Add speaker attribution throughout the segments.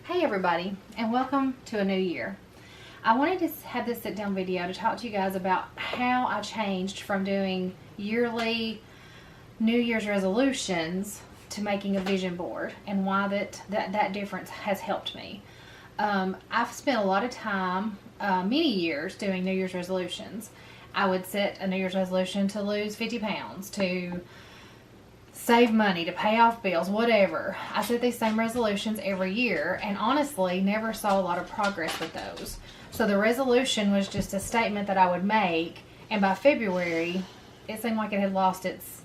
Speaker 1: Hey everybody, and welcome to a new year. I wanted to have this sit down video to talk to you guys about how I changed from doing yearly New Year's resolutions to making a vision board, and why that difference has helped me. I've spent a lot of time, many years, doing New Year's resolutions. I would set a New Year's resolution to lose 50 pounds, to save money, to pay off bills, whatever. I set these same resolutions every year and honestly never saw a lot of progress with those. So the resolution was just a statement that I would make, and by February it seemed like it had lost its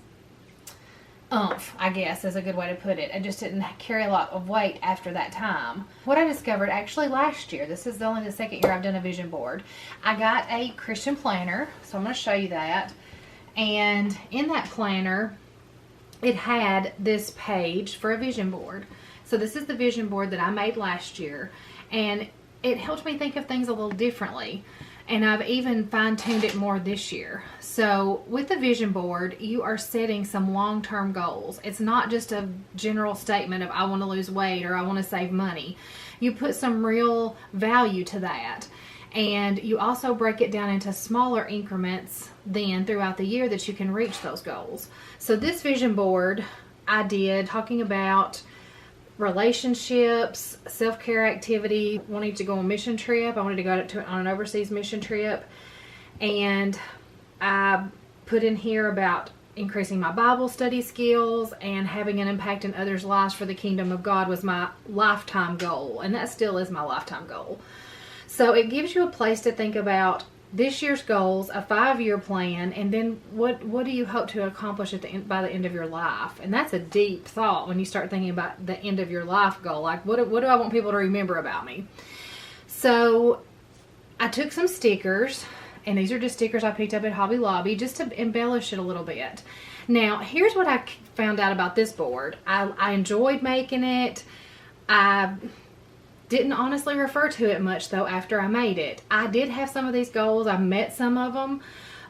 Speaker 1: oomph, I guess is a good way to put it. I just didn't carry a lot of weight after that time. What I discovered actually last year, this is only the second year I've done a vision board, I got a Christian planner, so I'm going to show you that. And in that planner it had this page for a vision board. So this is the vision board that I made last year, and it helped me think of things a little differently, and I've even fine-tuned it more this year. So with the vision board, you are setting some long-term goals. It's not just a general statement of I want to lose weight or I want to save money. You put some real value to that, and you also break it down into smaller increments then throughout the year that you can reach those goals. So this vision board I did talking about relationships, self-care activity, wanting to go on a mission trip. I wanted to go on an overseas mission trip, and I put in here about increasing my Bible study skills and having an impact in others' lives for the kingdom of God was my lifetime goal, and that still is my lifetime goal. So it gives you a place to think about this year's goals, a 5-year plan, and then what do you hope to accomplish by the end of your life? And that's a deep thought when you start thinking about the end of your life goal. Like, what do I want people to remember about me? So I took some stickers, and these are just stickers I picked up at Hobby Lobby just to embellish it a little bit. Now, here's what I found out about this board. I enjoyed making it. I didn't honestly refer to it much though after I made it. I did have some of these goals. I met some of them,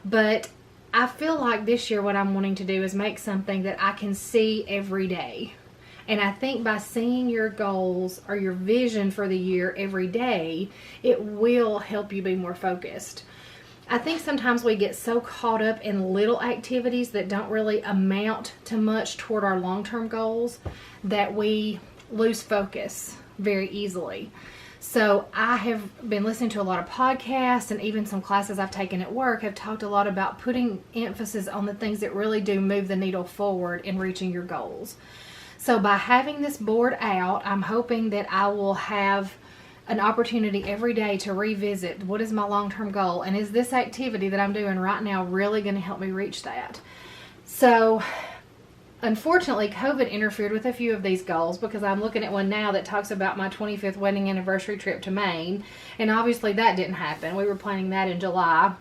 Speaker 1: but I feel like this year what I'm wanting to do is make something that I can see every day. And I think by seeing your goals or your vision for the year every day, it will help you be more focused. I think sometimes we get so caught up in little activities that don't really amount to much toward our long-term goals that we lose focus very easily. So I have been listening to a lot of podcasts, and even some classes I've taken at work have talked a lot about putting emphasis on the things that really do move the needle forward in reaching your goals. So by having this board out, I'm hoping that I will have an opportunity every day to revisit what is my long-term goal, and is this activity that I'm doing right now really going to help me reach that? So unfortunately, COVID interfered with a few of these goals, because I'm looking at one now that talks about my 25th wedding anniversary trip to Maine, and obviously that didn't happen. We were planning that in July.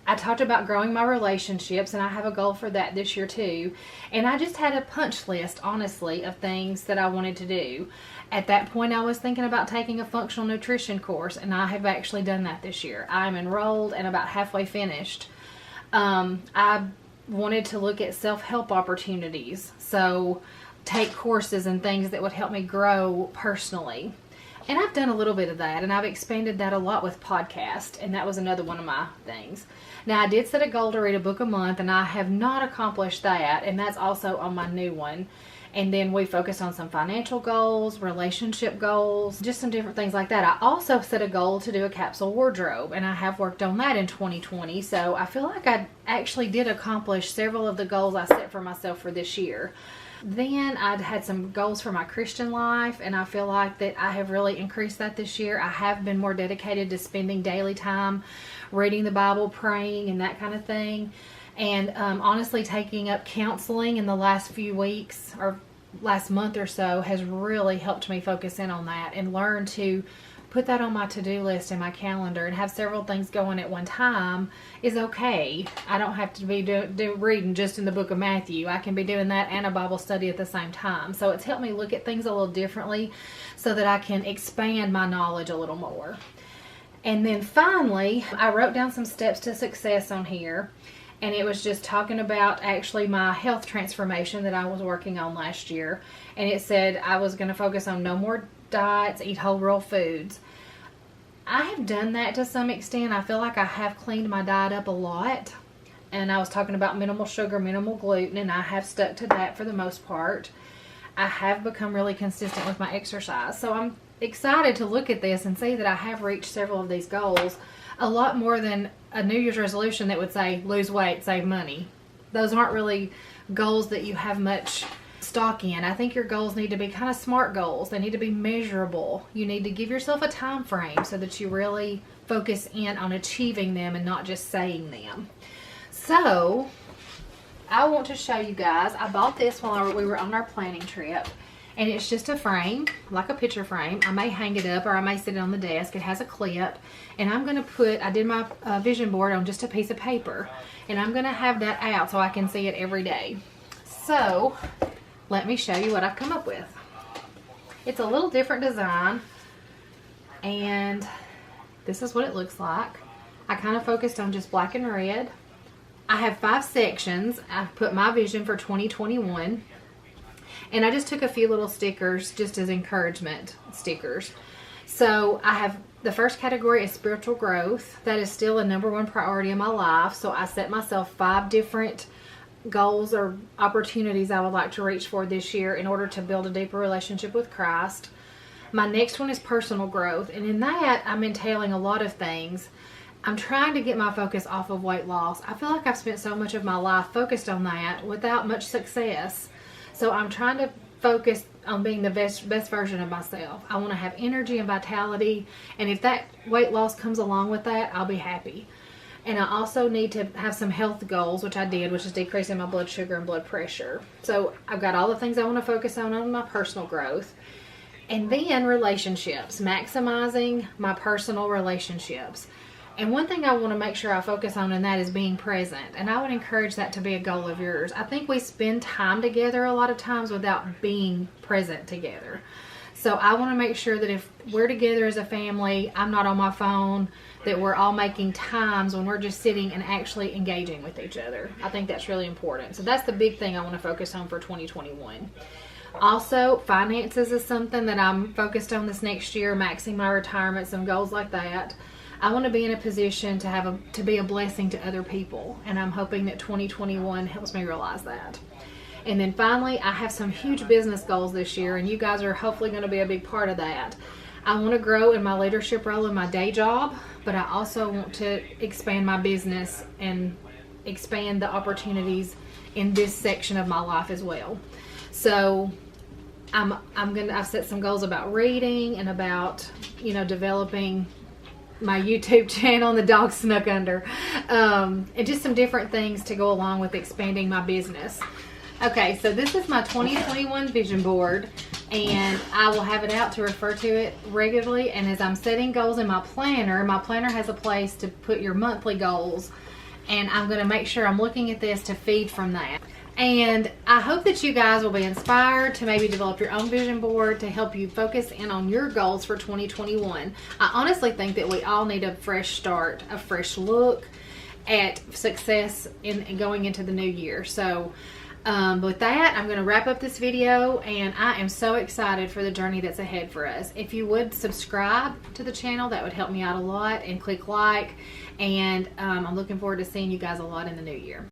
Speaker 1: I talked about growing my relationships, and I have a goal for that this year too. And I just had a punch list, honestly, of things that I wanted to do. At that point, I was thinking about taking a functional nutrition course, and I have actually done that this year. I'm enrolled and about halfway finished. I wanted to look at self-help opportunities, so take courses and things that would help me grow personally, and I've done a little bit of that, and I've expanded that a lot with podcast, and that was another one of my things. Now, I did set a goal to read a book a month, and I have not accomplished that, and that's also on my new one. And then we focused on some financial goals, relationship goals, just some different things like that. I also set a goal to do a capsule wardrobe, and I have worked on that in 2020. So I feel like I actually did accomplish several of the goals I set for myself for this year. Then I'd had some goals for my Christian life, and I feel like that I have really increased that this year. I have been more dedicated to spending daily time reading the Bible, praying, and that kind of thing. And honestly, taking up counseling in the last few weeks or last month or so has really helped me focus in on that and learn to put that on my to-do list in my calendar, and have several things going at one time is okay. I don't have to be reading just in the book of Matthew. I can be doing that and a Bible study at the same time. So it's helped me look at things a little differently so that I can expand my knowledge a little more. And then finally, I wrote down some steps to success on here. And it was just talking about actually my health transformation that I was working on last year. And it said I was going to focus on no more diets, eat whole real foods. I have done that to some extent. I feel like I have cleaned my diet up a lot. And I was talking about minimal sugar, minimal gluten, and I have stuck to that for the most part. I have become really consistent with my exercise. So I'm excited to look at this and see that I have reached several of these goals. A lot more than a New Year's resolution that would say lose weight, save money. Those aren't really goals that you have much stock in. I think your goals need to be kind of smart goals. They need to be measurable. You need to give yourself a time frame so that you really focus in on achieving them and not just saying them. So I want to show you guys, I bought this while we were on our planning trip, and it's just a frame, like a picture frame. I may hang it up or I may sit it on the desk. It has a clip, and I'm going to put, I did my vision board on just a piece of paper, and I'm going to have that out so I can see it every day. So let me show you what I've come up with. It's a little different design, and this is what it looks like. I kind of focused on just black and red. I have 5 sections. I put my vision for 2021. And I just took a few little stickers just as encouragement stickers. So I have, the first category is spiritual growth. That is still a #1 priority in my life. So I set myself 5 different goals or opportunities I would like to reach for this year in order to build a deeper relationship with Christ. My next one is personal growth. And in that, I'm entailing a lot of things. I'm trying to get my focus off of weight loss. I feel like I've spent so much of my life focused on that without much success. So I'm trying to focus on being the best version of myself. I want to have energy and vitality, and if that weight loss comes along with that, I'll be happy. And I also need to have some health goals, which I did, which is decreasing my blood sugar and blood pressure. So I've got all the things I want to focus on my personal growth. And then relationships, maximizing my personal relationships. And one thing I want to make sure I focus on in that is being present. And I would encourage that to be a goal of yours. I think we spend time together a lot of times without being present together. So I want to make sure that if we're together as a family, I'm not on my phone, that we're all making times when we're just sitting and actually engaging with each other. I think that's really important. So that's the big thing I want to focus on for 2021. Also, finances is something that I'm focused on this next year, maxing my retirement, some goals like that. I want to be in a position to be a blessing to other people, and I'm hoping that 2021 helps me realize that. And then finally, I have some huge business goals this year, and you guys are hopefully going to be a big part of that. I want to grow in my leadership role in my day job, but I also want to expand my business and expand the opportunities in this section of my life as well. So I've set some goals about reading and about, developing my YouTube channel, and the dog snuck under, and just some different things to go along with expanding my business. Okay, so this is my 2021 vision board, and I will have it out to refer to it regularly. And as I'm setting goals in my planner has a place to put your monthly goals, and I'm going to make sure I'm looking at this to feed from that. And I hope that you guys will be inspired to maybe develop your own vision board to help you focus in on your goals for 2021. I honestly think that we all need a fresh start, a fresh look at success in going into the new year. So with that, I'm going to wrap up this video, and I am so excited for the journey that's ahead for us. If you would subscribe to the channel, that would help me out a lot, and click like, and I'm looking forward to seeing you guys a lot in the new year.